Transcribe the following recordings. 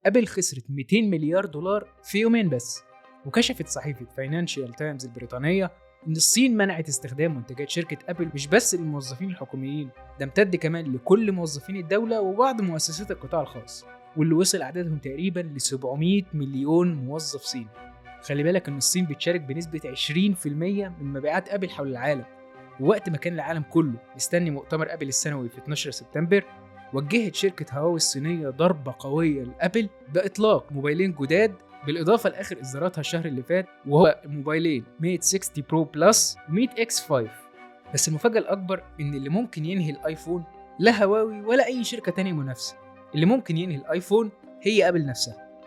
أبل خسرت 200 مليار دولار في يومين بس. وكشفت صحيفة فاينانشال تايمز البريطانية إن الصين منعت استخدام منتجات شركة أبل مش بس للموظفين الحكوميين، ده امتد كمان لكل موظفين الدولة وبعض مؤسسات القطاع الخاص، واللي وصل عددهم تقريبا ل 700 مليون موظف صيني. خلي بالك إن الصين بتشارك بنسبة 20% من مبيعات أبل حول العالم. ووقت ما كان العالم كله مستني مؤتمر أبل السنوي في 12 سبتمبر، وجهت شركة هواوي الصينية ضربة قوية لأبل بإطلاق موبايلين جداد بالإضافة لآخر إصداراتها الشهر اللي فات، وهو موبايلين ميت 60 برو بلس وميت اكس 5. بس المفاجأة الأكبر إن اللي ممكن ينهي الآيفون لا هواوي ولا أي شركة تانية منافسة، اللي ممكن ينهي الآيفون هي أبل نفسها.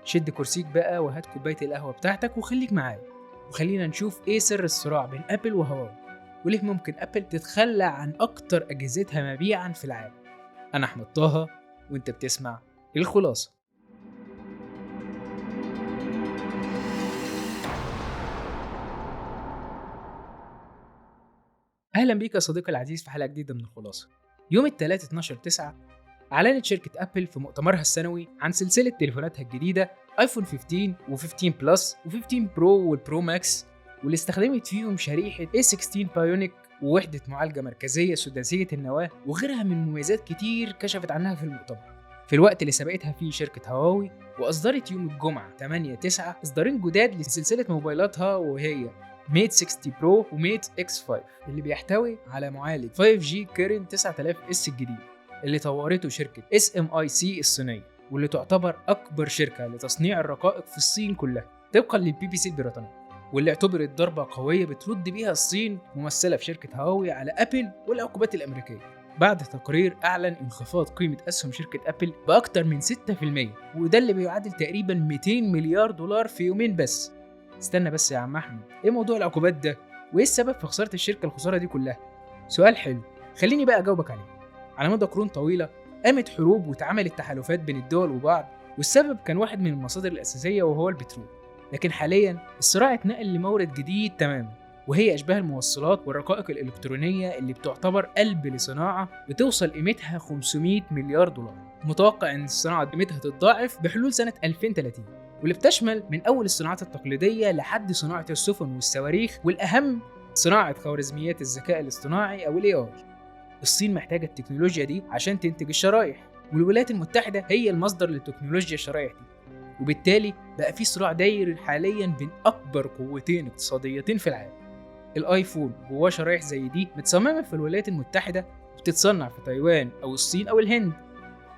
شد كرسيك بقى وهات كوباية القهوة بتاعتك وخليك معايا، وخلينا نشوف إيه سر الصراع بين أبل وهواوي، وليه ممكن أبل تتخلى عن أكتر أجهزتها مبيعاً في العالم. أنا أحمد طه، وأنت بتسمع الخلاصة. أهلا بيك يا صديقي العزيز في حلقة جديدة من الخلاصة. يوم الثلاث 12/9 أعلنت شركة أبل في مؤتمرها السنوي عن سلسلة تليفوناتها الجديدة آيفون 15 و15 بلس و15 برو والبرو ماكس، واللي استخدمت فيهم شريحة A16 بايونيك ووحدة معالجة مركزية سداسية النواة وغيرها من مميزات كتير كشفت عنها في المؤتمر، في الوقت اللي سبقتها فيه شركة هواوي وأصدرت يوم الجمعة 8/9 إصدارين جداد لسلسلة موبايلاتها، وهي ميت 60 برو وميت اكس 5 اللي بيحتوي على معالج 5G كيرن 9000S الجديد اللي طورته شركة SMIC الصينية، واللي تعتبر أكبر شركة لتصنيع الرقائق في الصين كلها طبقا للBBC البريطاني، واللي اعتبرت ضربة قوية بترد بيها الصين ممثلة في شركة هواوي على أبل والعقوبات الأمريكية، بعد تقرير أعلن انخفاض قيمة أسهم شركة أبل بأكتر من 6%، وده اللي بيعادل تقريبا 200 مليار دولار في يومين بس. استنى بس يا عم أحمد، إيه موضوع العقوبات ده؟ وإيه السبب في خسارة الشركة الخسارة دي كلها؟ سؤال حلو، خليني بقى أجاوبك عليه. على مدى قرون طويلة قامت حروب واتعملت تحالفات بين الدول وبعض، والسبب كان واحد من المصادر الأساسية وهو البترول. لكن حاليا الصراع اتنقل لمورد جديد تماما، وهي أشباه الموصلات والرقائق الإلكترونية اللي بتعتبر قلب لصناعة بتوصل قيمتها 500 مليار دولار. متوقع إن الصناعة قيمتها تتضاعف بحلول سنة 2030، واللي بتشمل من أول الصناعات التقليدية لحد صناعة السفن والصواريخ، والأهم صناعة خوارزميات الذكاء الاصطناعي أو AI. الصين محتاجة التكنولوجيا دي عشان تنتج الشرايح، والولايات المتحدة هي المصدر لتكنولوجيا الشرايح دي، وبالتالي بقى في صراع داير حاليا بين أكبر قوتين اقتصاديتين في العالم. الآيفون جواه شرايح زي دي متصممة في الولايات المتحدة وبتتصنع في تايوان أو الصين أو الهند.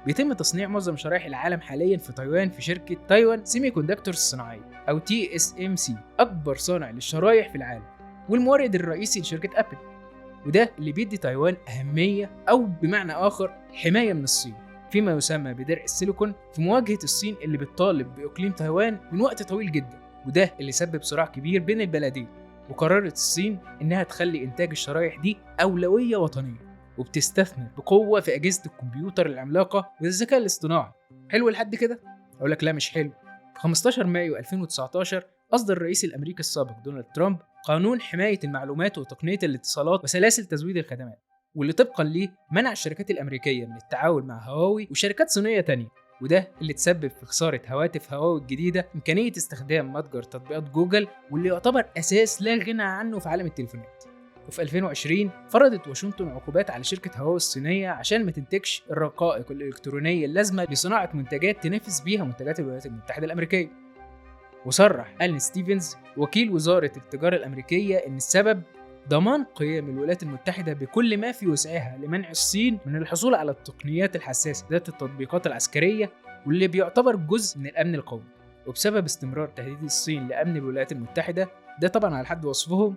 بيتم تصنيع معظم شرايح العالم حاليا في تايوان في شركة تايوان سيمي كوندكتورز الصناعية أو TSMC، أكبر صانع للشرايح في العالم والمورد الرئيسي لشركة أبل، وده اللي بيدي تايوان أهمية أو بمعنى آخر حماية من الصين فيما يسمى بدرع السيليكون في مواجهة الصين اللي بتطالب بإقليم تايوان من وقت طويل جدا، وده اللي سبب صراع كبير بين البلدين. وقررت الصين إنها تخلي إنتاج الشرايح دي أولوية وطنية، وبتستثمر بقوة في أجهزة الكمبيوتر العملاقة والذكاء الاصطناعي. حلو لحد كده؟ أقول لك لا مش حلو. في 15 مايو 2019 أصدر الرئيس الأمريكي السابق دونالد ترامب قانون حماية المعلومات وتقنية الاتصالات وسلاسل تزويد الخدمات، واللي طبقا ليه منع الشركات الأمريكية من التعاون مع هواوي وشركات صينية تانية، وده اللي تسبب في خسارة هواتف هواوي الجديدة إمكانية استخدام متجر تطبيقات جوجل، واللي يعتبر أساس لا غنى عنه في عالم التليفونات. وفي 2020 فرضت واشنطن عقوبات على شركة هواوي الصينية عشان ما تنتجش الرقائق الإلكترونية اللازمة لصناعة منتجات تنافس بيها منتجات الولايات المتحدة الأمريكية. وصرح ألين ستيفنز وكيل وزارة التجارة الأمريكية إن السبب ضمان قيام الولايات المتحدة بكل ما في وسعها لمنع الصين من الحصول على التقنيات الحساسة ذات التطبيقات العسكرية، واللي بيعتبر جزء من الأمن القومي. وبسبب استمرار تهديد الصين لأمن الولايات المتحدة، ده طبعا على حد وصفهم،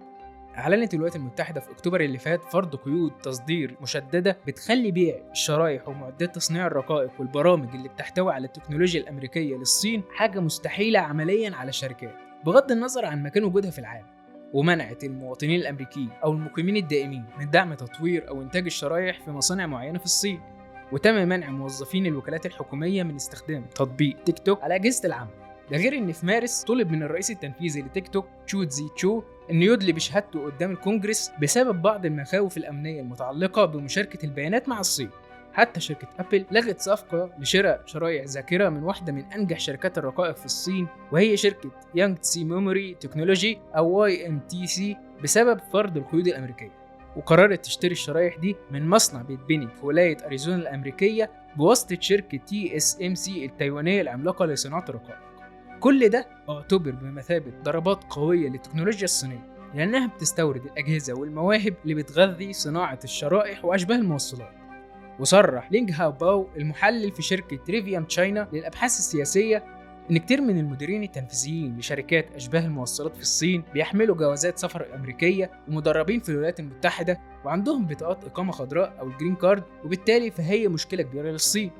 أعلنت الولايات المتحدة في أكتوبر اللي فات فرض قيود تصدير مشددة بتخلي بيع الشرايح ومعدات تصنيع الرقائق والبرامج اللي بتحتوي على التكنولوجيا الأمريكية للصين حاجة مستحيلة عمليا على الشركات بغض النظر عن مكان وجودها في العالم. ومنعت المواطنين الأمريكيين أو المقيمين الدائمين من دعم تطوير أو إنتاج الشرايح في مصانع معينة في الصين. وتم منع موظفين الوكالات الحكومية من استخدام تطبيق تيك توك على أجهزة العمل. ده غير إن في مارس طلب من الرئيس التنفيذي لتيك توك تشو تزي تشو إنه يدلي بشهادته قدام الكونجرس بسبب بعض المخاوف الأمنية المتعلقة بمشاركة البيانات مع الصين. حتى شركة أبل لغت صفقة لشراء شرايح ذاكرة من واحدة من أنجح شركات الرقائق في الصين، وهي شركة يانغ تسي ميموري تكنولوجي أو YMTC، بسبب فرض القيود الأمريكية. وقررت تشتري الشرايح دي من مصنع بيتبني في ولاية أريزونا الأمريكية بواسطة شركة TSMC التايوانية العملاقة لصناعة الرقائق. كل ده اعتبر بمثابة ضربات قوية للتكنولوجيا الصينية، لأنها بتستورد الأجهزة والمواهب اللي بتغذي صناعة الشرائح وأشباه الموصلات. وصرح لينج هاو باو المحلل في شركة ريفيام تشاينا للأبحاث السياسية إن كتير من المديرين التنفيذيين لشركات أشباه الموصلات في الصين بيحملوا جوازات سفر أمريكية ومدربين في الولايات المتحدة وعندهم بطاقات إقامة خضراء أو الجرين كارد، وبالتالي فهي مشكلة كبيرة للصين.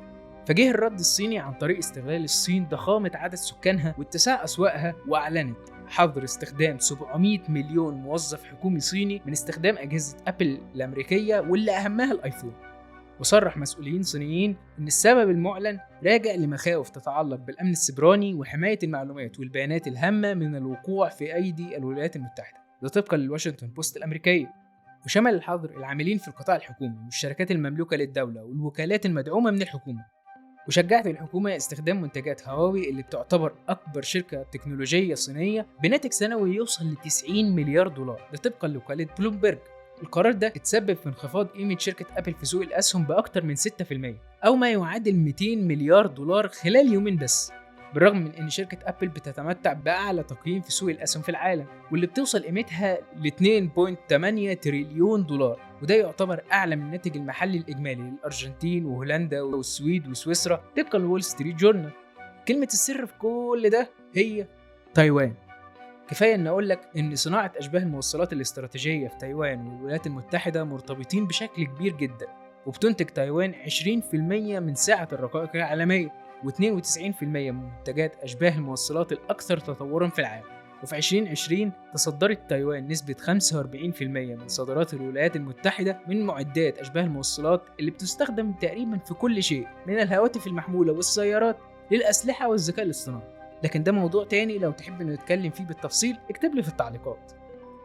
فجه الرد الصيني عن طريق استغلال الصين ضخامة عدد سكانها واتساع أسواقها، وأعلنت حظر استخدام 700 مليون موظف حكومي صيني من استخدام أجهزة أبل الأمريكية واللي أهمها الآيفون. وصرح مسؤولين صينيين إن السبب المعلن راجع لمخاوف تتعلق بالأمن السيبراني وحماية المعلومات والبيانات الهامة من الوقوع في أيدي الولايات المتحدة، ده طبقا للواشنطن بوست الأمريكية. وشمل الحظر العاملين في القطاع الحكومي والشركات المملوكة للدولة والوكالات المدعومة من الحكومة. وشجعت الحكومة استخدام منتجات هواوي اللي بتعتبر أكبر شركة تكنولوجية صينية بناتج سنوي يوصل ل 90 مليار دولار، ده طبقا لوكالة بلومبرج. القرار ده اتسبب في انخفاض قيمة شركة أبل في سوق الأسهم بأكتر من 6%، أو ما يعادل 200 مليار دولار خلال يومين بس، بالرغم من أن شركة أبل بتتمتع بأعلى تقييم في سوق الأسهم في العالم، واللي بتوصل قيمتها ل 2.8 تريليون دولار، وده يعتبر أعلى من الناتج المحلي الإجمالي للأرجنتين وهولندا والسويد وسويسرا طبقا لوول ستريت جورنال. كلمة السر في كل ده هي تايوان. كفاية إن أقول لك إن صناعة أشباه الموصلات الاستراتيجية في تايوان والولايات المتحدة مرتبطين بشكل كبير جدا، وبتنتج تايوان 20% من سعة الرقائق العالمية و92% من منتجات أشباه الموصلات الأكثر تطورا في العالم. وفي 2020 تصدرت تايوان نسبة 45% من صادرات الولايات المتحدة من معدات أشباه الموصلات اللي بتستخدم تقريبا في كل شيء، من الهواتف المحمولة والسيارات للأسلحة والذكاء الاصطناعي. لكن ده موضوع تاني، لو تحب نتكلم فيه بالتفصيل اكتب لي في التعليقات.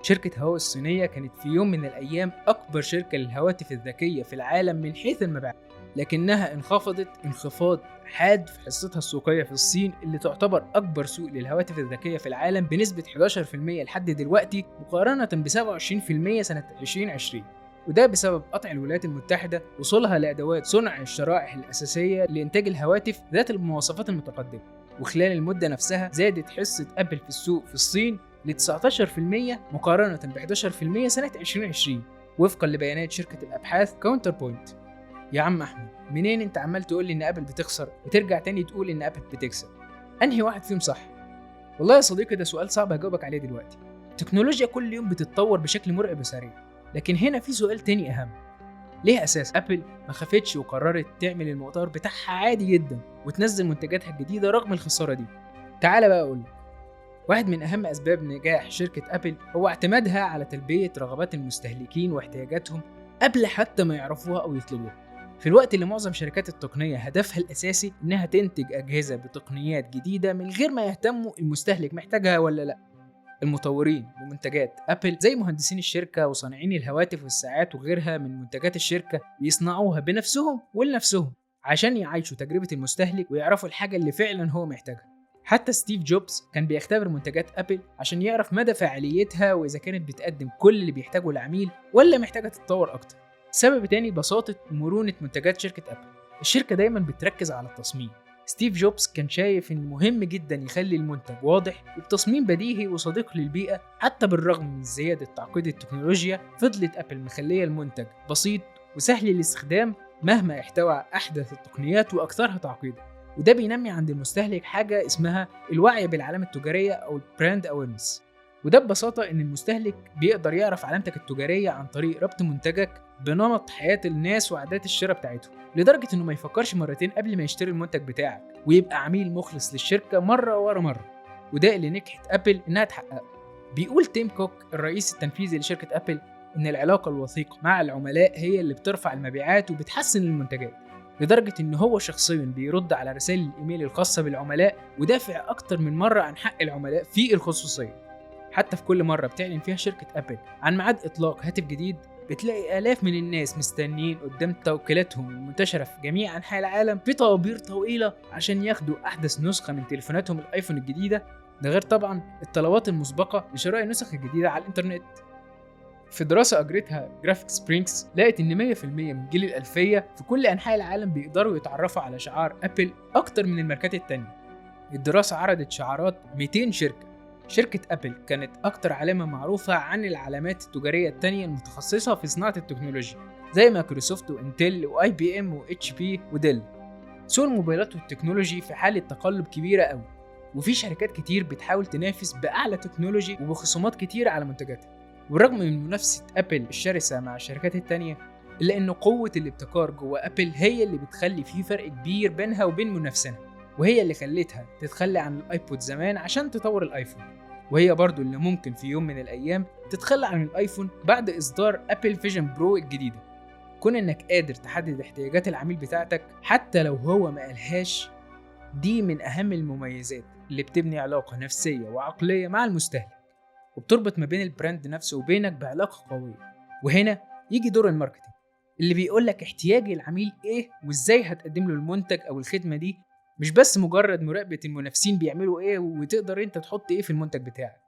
شركة هواوي الصينية كانت في يوم من الأيام أكبر شركة للهواتف الذكية في العالم من حيث المبيعات، لكنها انخفضت انخفاض حاد في حصتها السوقية في الصين اللي تعتبر أكبر سوق للهواتف الذكية في العالم بنسبة 11% لحد دلوقتي، مقارنة ب 27% سنة 2020. وده بسبب قطع الولايات المتحدة وصولها لأدوات صنع الشرائح الأساسية لإنتاج الهواتف ذات المواصفات المتقدمة. وخلال المدة نفسها زادت حصة أبل في السوق في الصين ل 19% مقارنة ب 11% سنة 2020، وفقا لبيانات شركة الأبحاث كاونتر بوينت. يا عم أحمد، منين أنت عمال تقول لي إن أبل بتخسر وترجع تاني تقول إن أبل بتكسب؟ أنهي واحد فيهم صح؟ والله يا صديقي ده سؤال صعب أجاوبك عليه دلوقتي. التكنولوجيا كل يوم بتتطور بشكل مرعب وسريع، لكن هنا في سؤال تاني أهم. ليه أساس أبل ما خافتش وقررت تعمل المؤتمر بتاعها عادي جدا وتنزل منتجاتها الجديدة رغم الخسارة دي؟ تعال بقى أقولك. واحد من أهم أسباب نجاح شركة أبل هو اعتمادها على تلبية رغبات المستهلكين واحتياجاتهم قبل حتى ما يعرفوها أو يطلبوها. في الوقت اللي معظم شركات التقنية هدفها الأساسي إنها تنتج أجهزة بتقنيات جديدة من غير ما يهتموا المستهلك محتاجها ولا لأ. المطورين بمنتجات أبل زي مهندسين الشركة وصانعين الهواتف والساعات وغيرها من منتجات الشركة بيصنعوها بنفسهم ولنفسهم عشان يعيشوا تجربة المستهلك ويعرفوا الحاجة اللي فعلا هو محتاجها. حتى ستيف جوبز كان بيختبر منتجات أبل عشان يعرف مدى فاعليتها وإذا كانت بتقدم كل اللي بيحتاجه العميل ولا محتاجة تتطور أكتر. سبب تاني بساطة مرونة منتجات شركة أبل. الشركة دايما بتركز على التصميم. ستيف جوبز كان شايف إن مهم جدا يخلي المنتج واضح وبتصميم بديهي وصديق للبيئة. حتى بالرغم من زيادة تعقيد التكنولوجيا فضلت أبل مخلية المنتج بسيط وسهل الاستخدام مهما احتوى أحدث التقنيات وأكثرها تعقيدا. وده بينمي عند المستهلك حاجة اسمها الوعي بالعلامة التجارية أو البراند أويرنس. وده ببساطة إن المستهلك بيقدر يعرف علامتك التجارية عن طريق ربط منتجك بنمط حياة الناس وعادات الشراء بتاعتهم، لدرجة إنه ما يفكرش مرتين قبل ما يشتري المنتج بتاعك ويبقى عميل مخلص للشركة مرة ورا مرة. وده اللي نجحت أبل إنها تحققه. بيقول تيم كوك الرئيس التنفيذي لشركة أبل إن العلاقة الوثيقة مع العملاء هي اللي بترفع المبيعات وبتحسن المنتجات، لدرجة إن هو شخصيا بيرد على رسائل الإيميل الخاصة بالعملاء ودافع أكتر من مرة عن حق العملاء في الخصوصية. حتى في كل مرة بتعلن فيها شركة أبل عن ميعاد إطلاق هاتف جديد بتلاقي آلاف من الناس مستنيين قدام توكيلاتهم المنتشرة في جميع أنحاء العالم في طوابير طويلة عشان ياخدوا أحدث نسخة من تليفوناتهم الآيفون الجديدة، ده غير طبعا الطلبات المسبقة لشراء النسخ الجديدة على الإنترنت. في دراسة أجرتها جرافيك سبرينكس لقت إن 100% من جيل الألفية في كل أنحاء العالم بيقدروا يتعرفوا على شعار أبل أكتر من الماركات التانية. الدراسة عرضت شعارات 200 شركة. شركة أبل كانت أكتر علامة معروفة عن العلامات التجارية التانية المتخصصة في صناعة التكنولوجيا زي مايكروسوفت وإنتل وآي بي إم وإتش بي وديل. سوق الموبايلات والتكنولوجي في حالة تقلب كبيرة قوي، وفي شركات كتير بتحاول تنافس بأعلى تكنولوجي وبخصومات كتير على منتجاتها. والرغم من منافسة أبل الشرسة مع الشركات التانية، إلا إن قوة الابتكار جوه أبل هي اللي بتخلي فيه فرق كبير بينها وبين منافسينها، وهي اللي خلتها تتخلى عن الايبود زمان عشان تطور الايفون، وهي برضو اللي ممكن في يوم من الايام تتخلى عن الايفون بعد اصدار ابل فيجن برو الجديده. كون انك قادر تحدد احتياجات العميل بتاعتك حتى لو هو ما قالهاش، دي من اهم المميزات اللي بتبني علاقه نفسيه وعقليه مع المستهلك، وبتربط ما بين البراند نفسه وبينك بعلاقه قويه. وهنا يجي دور الماركتينج اللي بيقولك احتياج العميل ايه وازاي هتقدم له المنتج او الخدمه دي، مش بس مجرد مراقبة المنافسين بيعملوا ايه وتقدر انت تحط ايه في المنتج بتاعك.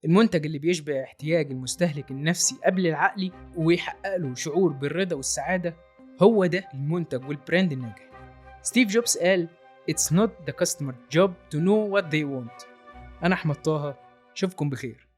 المنتج اللي بيشبع احتياج المستهلك النفسي قبل العقلي ويحقق له شعور بالرضا والسعادة، هو ده المنتج والبراند الناجح. ستيف جوبز قال It's not the customer job to know what they want. أنا أحمد طه، أشوفكم بخير.